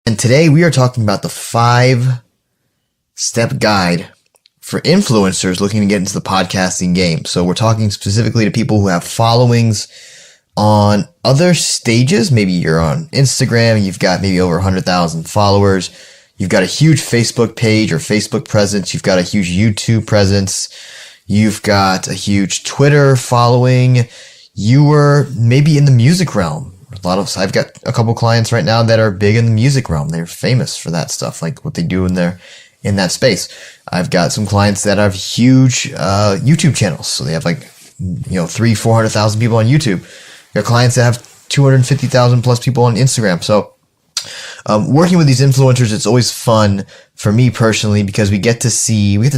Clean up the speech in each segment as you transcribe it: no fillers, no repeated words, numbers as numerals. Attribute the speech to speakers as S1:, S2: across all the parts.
S1: And today we are talking about the 5-step guide for influencers looking to get into the podcasting game. So we're talking specifically to people who have followings on other stages. Maybe you're on Instagram and you've got maybe over 100,000 followers. You've got a huge Facebook page or Facebook presence. You've got a huge YouTube presence. You've got a huge Twitter following. You were maybe in the music realm. I've got a couple clients right now that are big in the music realm. They're famous for that stuff, like what they do in that space. I've got some clients that have huge YouTube channels. So they have 300,000-400,000 people on YouTube. I've got clients that have 250,000 plus people on Instagram. So working with these influencers, it's always fun for me personally because we get to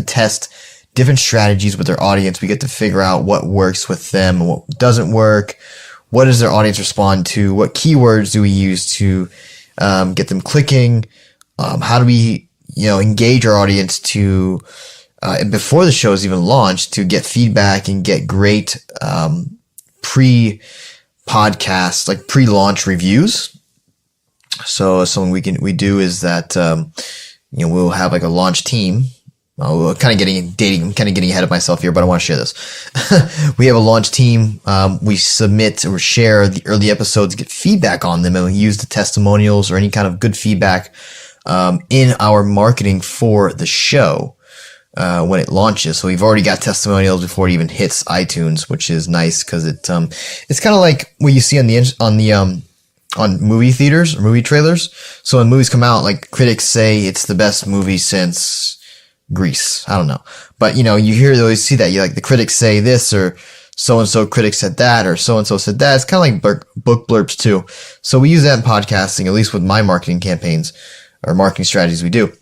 S1: test different strategies with their audience. We get to figure out what works with them and what doesn't work. What does their audience respond to? What keywords do we use to get them clicking? How do we, engage our audience to before the show is even launched to get feedback and get great pre-podcast, like pre-launch reviews? So something we do is that we'll have like a launch team. I'm kind of getting ahead of myself here, but I want to share this. We have a launch team. We submit or share the early episodes, get feedback on them, and we use the testimonials or any kind of good feedback in our marketing for the show when it launches. So we've already got testimonials before it even hits iTunes, which is nice because it's kind of like what you see on movie theaters or movie trailers. So when movies come out, like critics say it's the best movie since Grease. I don't know. But, you always see that. The critics say this or so-and-so critic said that or so-and-so said that. It's kind of like book blurbs too. So we use that in podcasting, at least with my marketing campaigns or marketing strategies we do.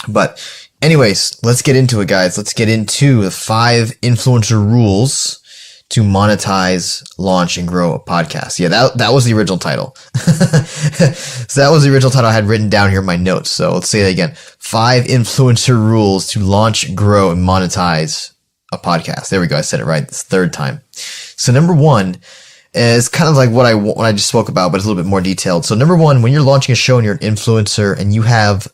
S1: But anyways, let's get into it, guys. Let's get into the 5 influencer rules to monetize, launch, and grow a podcast. Yeah, that was the original title. So that was the original title I had written down here in my notes. So let's say that again. 5 influencer rules to launch, grow, and monetize a podcast. There we go. I said it right this 3rd time. So number 1 is kind of like what I just spoke about, but it's a little bit more detailed. So number 1, when you're launching a show and you're an influencer and you have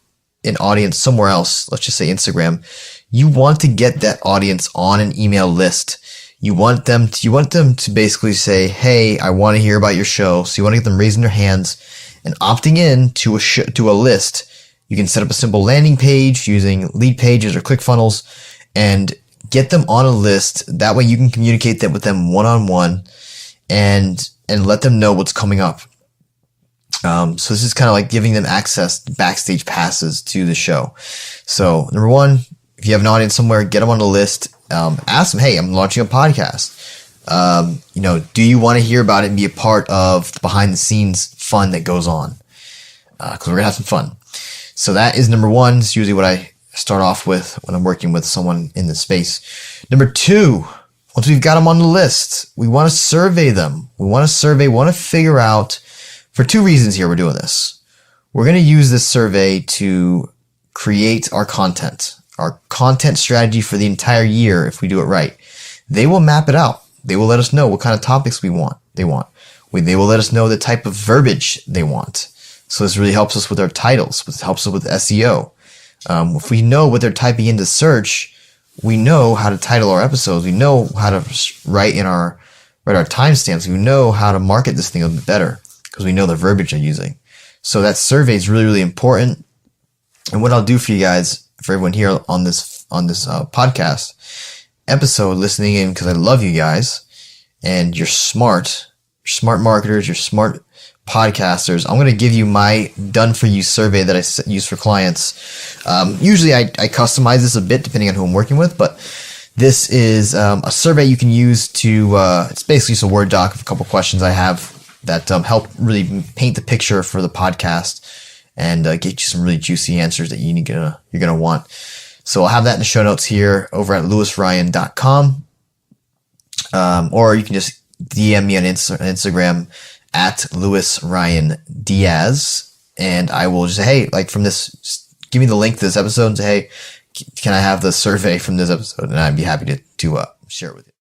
S1: an audience somewhere else, let's just say Instagram, you want to get that audience on an email list. You want them to basically say, hey, I want to hear about your show. So you want to get them raising their hands and opting in to a list. You can set up a simple landing page using lead pages or ClickFunnels and get them on a list. That way you can communicate that with them one-on-one and let them know what's coming up. So this is kind of like giving them access, backstage passes to the show. So number 1, if you have an audience somewhere, get them on the list. Ask them, hey, I'm launching a podcast. Do you want to hear about it and be a part of the behind the scenes fun that goes on? Cause we're gonna have some fun. So that is number 1. It's usually what I start off with when I'm working with someone in the space. Number 2, once we've got them on the list, we want to survey them. We want to figure out, for 2 reasons here we're doing this. We're going to use this survey to create our content strategy for the entire year if we do it right. They will map it out. They will let us know what kind of topics they want. They will let us know the type of verbiage they want. So this really helps us with our titles. It helps us with SEO. If we know what they're typing into search, we know how to title our episodes. We know how to write our timestamps. We know how to market this thing a bit better because we know the verbiage they're using. So that survey is really, really important. And what I'll do for you guys, for everyone here on this podcast episode listening in, because I love you guys and you're smart marketers, you're smart podcasters. I'm going to give you my done for you survey that I use for clients. Usually I customize this a bit depending on who I'm working with, but this is a survey you can use to, it's basically just a Word doc of a couple questions I have that help really paint the picture for the podcast and get you some really juicy answers that you're gonna want. So I'll have that in the show notes here over at lewisryan.com. Or you can just DM me on Instagram at lewisryandiaz, and I will just say, hey, like from this, just give me the link to this episode and say, hey, can I have the survey from this episode? And I'd be happy to share it with you.